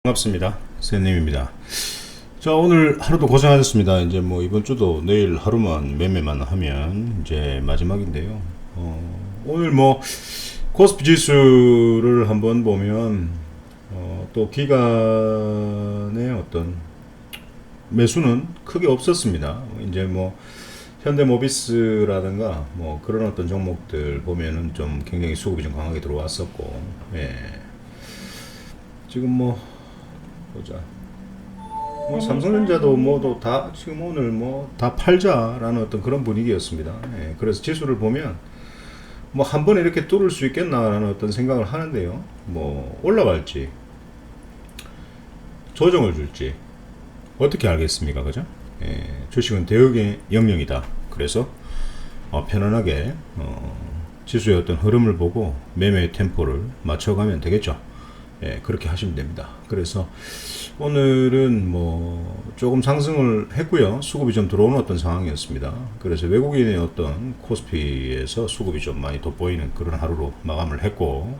반갑습니다. 선생님입니다. 자, 오늘 하루도 고생하셨습니다. 이제 뭐 이번 주도 내일 하루만 매매만 하면 이제 마지막인데요. 오늘 뭐 코스피 지수를 한번 보면 또 기간의 어떤 매수는 크게 없었습니다. 이제 뭐 현대모비스라든가 뭐 그런 어떤 종목들 보면은 좀 굉장히 수급이 좀 강하게 들어왔었고, 예. 지금 뭐 보자. 뭐 삼성전자도 뭐도 다 지금 오늘 뭐 다 팔자라는 어떤 그런 분위기였습니다. 예, 그래서 지수를 보면 뭐 한 번에 이렇게 뚫을 수 있겠나라는 어떤 생각을 하는데요. 뭐 올라갈지 조정을 줄지 어떻게 알겠습니까, 그죠? 예, 주식은 대응의 영역이다. 그래서 편안하게 지수의 어떤 흐름을 보고 매매의 템포를 맞춰가면 되겠죠. 예, 그렇게 하시면 됩니다. 그래서 오늘은 뭐 조금 상승을 했고요. 수급이 좀 들어오는 어떤 상황이었습니다. 그래서 외국인의 어떤 코스피에서 수급이 좀 많이 돋보이는 그런 하루로 마감을 했고,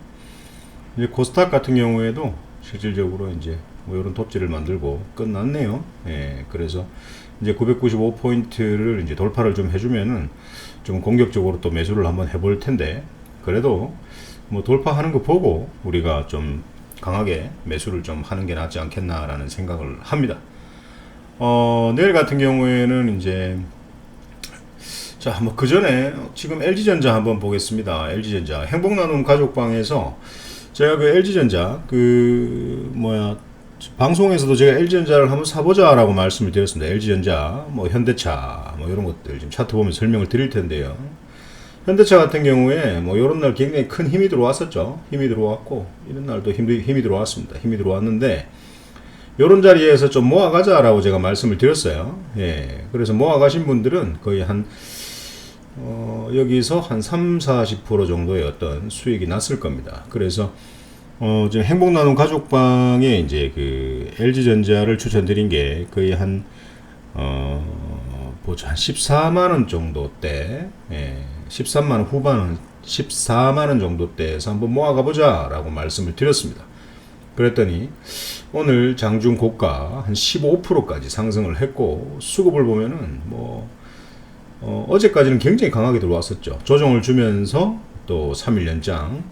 이제 코스닥 같은 경우에도 실질적으로 이제 뭐 이런 톱질을 만들고 끝났네요. 예, 그래서 이제 995포인트를 이제 돌파를 좀 해주면은 좀 공격적으로 또 매수를 한번 해볼 텐데, 그래도 뭐 돌파하는 거 보고 우리가 좀 강하게 매수를 좀 하는 게 낫지 않겠나라는 생각을 합니다. 내일 같은 경우에는 이제 자, 뭐 그 전에 지금 LG전자 한번 보겠습니다. LG전자 행복나눔 가족방에서 제가 그 LG전자 방송에서도 제가 LG전자를 한번 사보자라고 말씀을 드렸습니다. LG전자, 뭐 현대차, 뭐 이런 것들 지금 차트 보면 설명을 드릴 텐데요. 현대차 같은 경우에 뭐 이런 날 굉장히 큰 힘이 들어왔었죠. 힘이 들어왔고 이런 날도 힘이 들어왔습니다. 힘이 들어왔는데 이런 자리에서 좀 모아가자라고 제가 말씀을 드렸어요. 예, 그래서 모아가신 분들은 거의 여기서 한 30-40% 정도의 어떤 수익이 났을 겁니다. 그래서 지금 행복나눔 가족방에 이제 그 LG전자를 추천드린 게 거의 한 14만원 정도대, 예, 13만원 후반은 14만원 정도대에서 한번 모아가보자 라고 말씀을 드렸습니다. 그랬더니 오늘 장중 고가 한 15%까지 상승을 했고, 수급을 보면은 어제까지는 굉장히 강하게 들어왔었죠. 조정을 주면서 또 3일 연장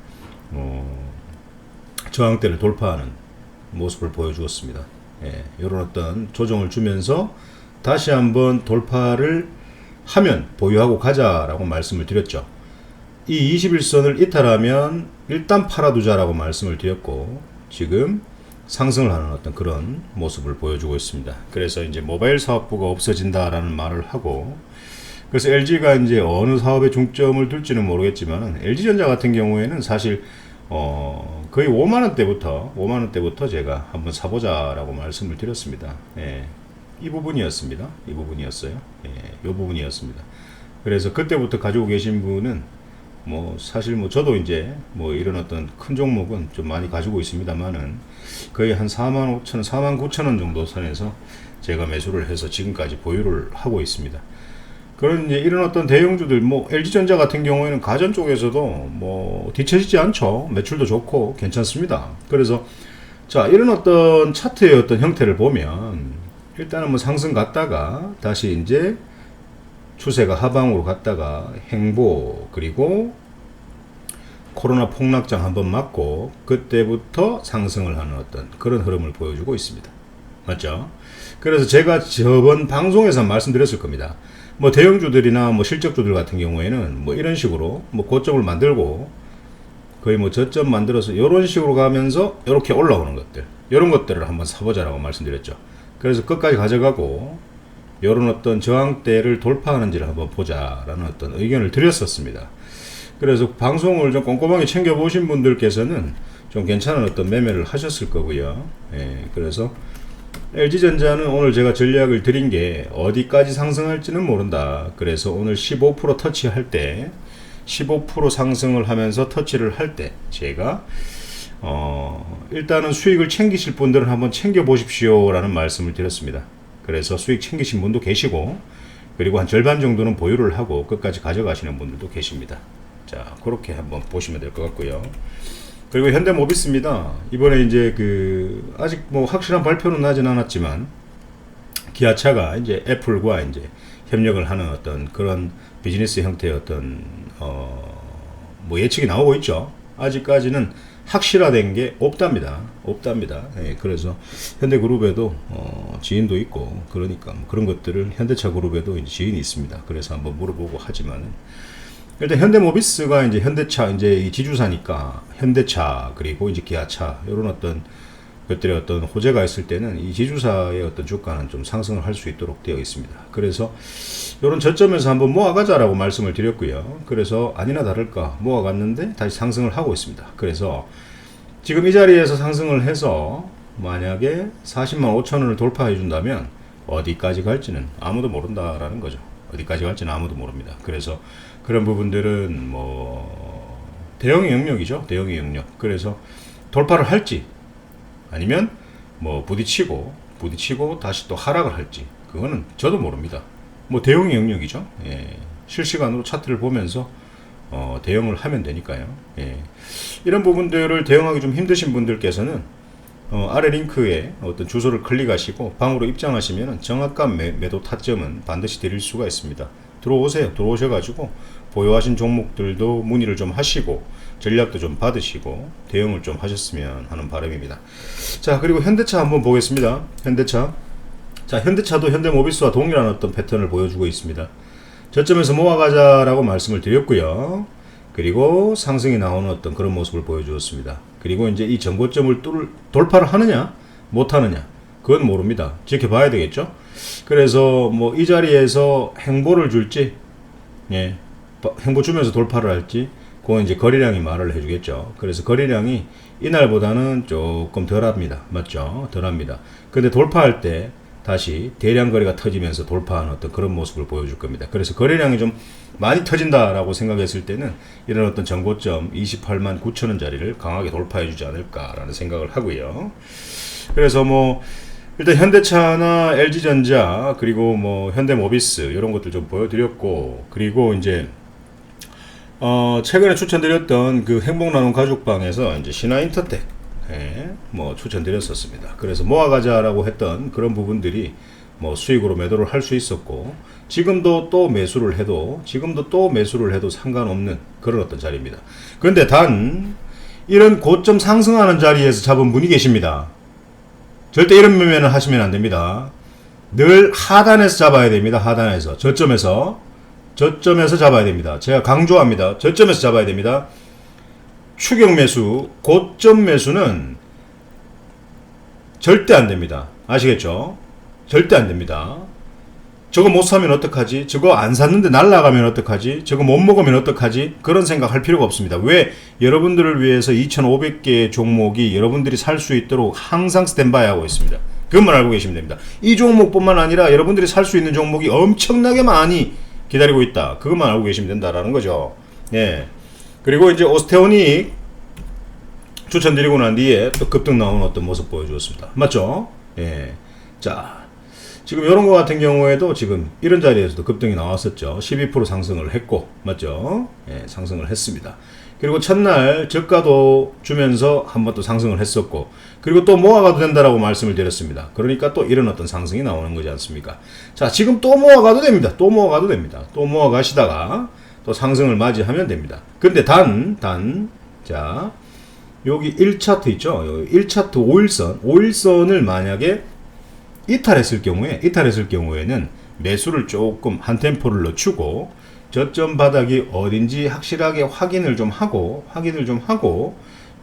저항대를 돌파하는 모습을 보여주었습니다. 예, 이런 어떤 조정을 주면서 다시 한번 돌파를 하면 보유하고 가자라고 말씀을 드렸죠. 이 21선을 이탈하면 일단 팔아두자라고 말씀을 드렸고, 지금 상승을 하는 어떤 그런 모습을 보여주고 있습니다. 그래서 이제 모바일 사업부가 없어진다라는 말을 하고, 그래서 LG가 이제 어느 사업에 중점을 둘지는 모르겠지만 LG전자 같은 경우에는 사실 거의 5만원대부터 제가 한번 사보자라고 말씀을 드렸습니다. 예, 이 부분이었습니다. 이 부분이었어요. 예, 이 부분이었습니다. 그래서 그때부터 가지고 계신 분은 사실 저도 이제 이런 어떤 큰 종목은 좀 많이 가지고 있습니다만은 거의 한 45,000원, 49,000원 정도 선에서 제가 매수를 해서 지금까지 보유를 하고 있습니다. 그런 이제 이런 어떤 대형주들, LG전자 같은 경우에는 가전 쪽에서도 뒤처지지 않죠. 매출도 좋고 괜찮습니다. 그래서 자, 이런 어떤 차트의 어떤 형태를 보면 일단은 상승 갔다가 다시 이제 추세가 하방으로 갔다가 행보, 그리고 코로나 폭락장 한번 맞고 그때부터 상승을 하는 어떤 그런 흐름을 보여주고 있습니다. 맞죠? 그래서 제가 저번 방송에서 말씀드렸을 겁니다. 대형주들이나 실적주들 같은 경우에는 이런 식으로 고점을 만들고 거의 저점 만들어서 이런 식으로 가면서 이렇게 올라오는 것들, 이런 것들을 한번 사보자라고 말씀드렸죠. 그래서 끝까지 가져가고 이런 어떤 저항대를 돌파하는지를 한번 보자라는 어떤 의견을 드렸었습니다. 그래서 방송을 좀 꼼꼼하게 챙겨보신 분들께서는 좀 괜찮은 어떤 매매를 하셨을 거고요. 예, 그래서 LG전자는 오늘 제가 전략을 드린 게 어디까지 상승할지는 모른다. 그래서 오늘 15% 터치할 때 15% 상승을 하면서 터치를 할 때 제가 일단은 수익을 챙기실 분들은 한번 챙겨 보십시오 라는 말씀을 드렸습니다. 그래서 수익 챙기신 분도 계시고, 그리고 한 절반 정도는 보유를 하고 끝까지 가져가시는 분들도 계십니다. 자, 그렇게 한번 보시면 될 것 같고요. 그리고 현대모비스입니다. 이번에 이제 그 아직 뭐 확실한 발표는 나진 않았지만 기아차가 이제 애플과 이제 협력을 하는 어떤 그런 비즈니스 형태의 어떤 뭐 예측이 나오고 있죠. 아직까지는 확실화된 게 없답니다. 없답니다. 예, 그래서 현대그룹에도 지인도 있고 그러니까 뭐 그런 것들을 현대차 그룹에도 이제 지인이 있습니다. 그래서 한번 물어보고 하지만은 일단 현대모비스가 이제 현대차 이제 이 지주사니까 현대차 그리고 이제 기아차 이런 어떤 것들의 어떤 호재가 있을 때는 이 지주사의 어떤 주가는 좀 상승을 할 수 있도록 되어 있습니다. 그래서 이런 저점에서 한번 모아가자라고 말씀을 드렸고요. 그래서 아니나 다를까 모아갔는데 다시 상승을 하고 있습니다. 그래서 지금 이 자리에서 상승을 해서 만약에 40만 5천원을 돌파해 준다면 어디까지 갈지는 아무도 모른다라는 거죠. 어디까지 갈지는 아무도 모릅니다. 그래서 그런 부분들은 뭐 대형의 영역이죠. 대형의 영역. 그래서 돌파를 할지 아니면 뭐 부딪히고 다시 또 하락을 할지 그거는 저도 모릅니다. 뭐 대형의 영역이죠. 예. 실시간으로 차트를 보면서 대응을 하면 되니까요. 예. 이런 부분들을 대응하기 좀 힘드신 분들께서는 아래 링크에 어떤 주소를 클릭하시고 방으로 입장하시면 정확한 매도 타점은 반드시 드릴 수가 있습니다. 들어오세요. 들어오셔가지고 보유하신 종목들도 문의를 좀 하시고 전략도 좀 받으시고 대응을 좀 하셨으면 하는 바람입니다. 자, 그리고 현대차 한번 보겠습니다. 현대차. 자, 현대차도 현대모비스와 동일한 어떤 패턴을 보여주고 있습니다. 저점에서 모아가자라고 말씀을 드렸고요. 그리고 상승이 나오는 어떤 그런 모습을 보여주었습니다. 그리고 이제 이 전고점을 돌파를 하느냐 못하느냐 그건 모릅니다. 지켜봐야 되겠죠. 그래서 뭐 이 자리에서 행보를 줄지 예, 행보 주면서 돌파를 할지 그건 이제 거래량이 말을 해주겠죠. 그래서 거래량이 이날보다는 조금 덜합니다. 맞죠? 덜합니다. 근데 돌파할 때 다시 대량 거래가 터지면서 돌파하는 어떤 그런 모습을 보여줄 겁니다. 그래서 거래량이 좀 많이 터진다라고 생각했을 때는 이런 어떤 전고점 28만 9천원 자리를 강하게 돌파해 주지 않을까라는 생각을 하고요. 그래서 뭐 일단 현대차나 LG전자 그리고 뭐 현대모비스 이런 것들 좀 보여드렸고 그리고 이제 최근에 추천드렸던 그 행복나눔 가족방에서 이제 신화인터텍 뭐 추천드렸었습니다. 그래서 모아가자라고 했던 그런 부분들이 뭐 수익으로 매도를 할 수 있었고 지금도 또 매수를 해도 상관없는 그런 어떤 자리입니다. 그런데 단 이런 고점 상승하는 자리에서 잡은 분이 계십니다. 절대 이런 매매는 하시면 안 됩니다. 늘 하단에서 잡아야 됩니다. 하단에서 저점에서 잡아야 됩니다. 제가 강조합니다. 저점에서 잡아야 됩니다. 추격 매수, 고점 매수는 절대 안 됩니다. 아시겠죠? 절대 안 됩니다. 저거 못 사면 어떡하지? 저거 안 샀는데 날라가면 어떡하지? 저거 못 먹으면 어떡하지? 그런 생각 할 필요가 없습니다. 왜? 여러분들을 위해서 2,500개의 종목이 여러분들이 살 수 있도록 항상 스탠바이 하고 있습니다. 그것만 알고 계시면 됩니다. 이 종목뿐만 아니라 여러분들이 살 수 있는 종목이 엄청나게 많이 기다리고 있다. 그것만 알고 계시면 된다라는 거죠. 예. 그리고 이제 오스테오닉 추천드리고 난 뒤에 또 급등 나오는 어떤 모습 보여주었습니다. 맞죠? 예. 자, 지금 이런 거 같은 경우에도 지금 이런 자리에서도 급등이 나왔었죠. 12% 상승을 했고, 맞죠? 예, 상승을 했습니다. 그리고 첫날 저가도 주면서 한번 또 상승을 했었고, 그리고 또 모아가도 된다라고 말씀을 드렸습니다. 그러니까 또 이런 어떤 상승이 나오는 거지 않습니까? 자, 지금 또 모아가도 됩니다. 또 모아가시다가 또 상승을 맞이하면 됩니다. 근데 자, 여기 1차트 있죠? 여기 1차트 5일선을 만약에 이탈했을 경우에는 매수를 조금 한 템포를 늦추고 저점 바닥이 어딘지 확실하게 확인을 좀 하고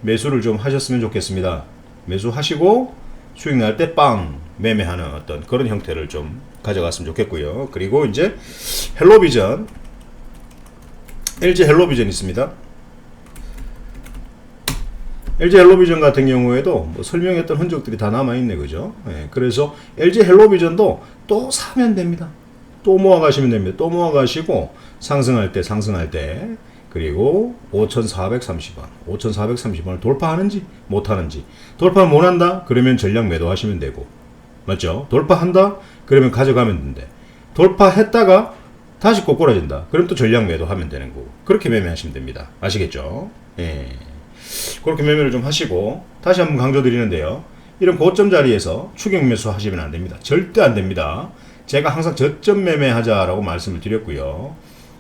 매수를 좀 하셨으면 좋겠습니다. 매수하시고 수익 날 때 빵 매매하는 어떤 그런 형태를 좀 가져갔으면 좋겠고요. 그리고 이제 헬로비전, LG 헬로비전 있습니다. LG 헬로비전 같은 경우에도 뭐 설명했던 흔적들이 다 남아있네, 그죠? 예, 그래서 LG 헬로비전도 또 사면 됩니다. 또 모아가시면 됩니다. 또 모아가시고 상승할 때 그리고 5,430원을 돌파하는지 못하는지. 돌파 못한다? 그러면 전량 매도하시면 되고, 맞죠? 돌파한다? 그러면 가져가면 된대. 돌파했다가 다시 꼬꾸라진다. 그럼 또 전량 매도하면 되는 거고. 그렇게 매매하시면 됩니다. 아시겠죠? 예. 그렇게 매매를 좀 하시고, 다시 한번 강조드리는데요. 이런 고점 자리에서 추격 매수 하시면 안 됩니다. 절대 안 됩니다. 제가 항상 저점 매매하자라고 말씀을 드렸고요.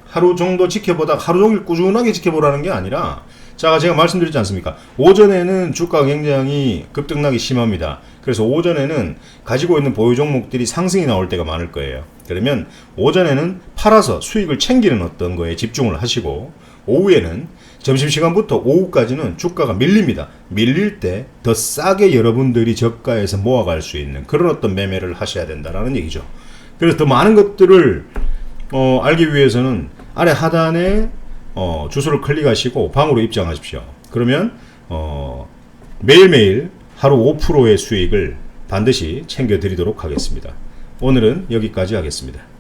하루 정도 지켜보다 하루 종일 꾸준하게 지켜보라는 게 아니라, 자, 제가 말씀드렸지 않습니까? 오전에는 주가가 굉장히 급등락이 심합니다. 그래서 오전에는 가지고 있는 보유 종목들이 상승이 나올 때가 많을 거예요. 그러면 오전에는 팔아서 수익을 챙기는 어떤 거에 집중을 하시고, 오후에는 점심시간부터 오후까지는 주가가 밀립니다. 밀릴 때 더 싸게 여러분들이 저가에서 모아갈 수 있는 그런 어떤 매매를 하셔야 된다라는 얘기죠. 그래서 더 많은 것들을 알기 위해서는 아래 하단에 주소를 클릭하시고 방으로 입장하십시오. 그러면 매일매일 하루 5%의 수익을 반드시 챙겨드리도록 하겠습니다. 오늘은 여기까지 하겠습니다.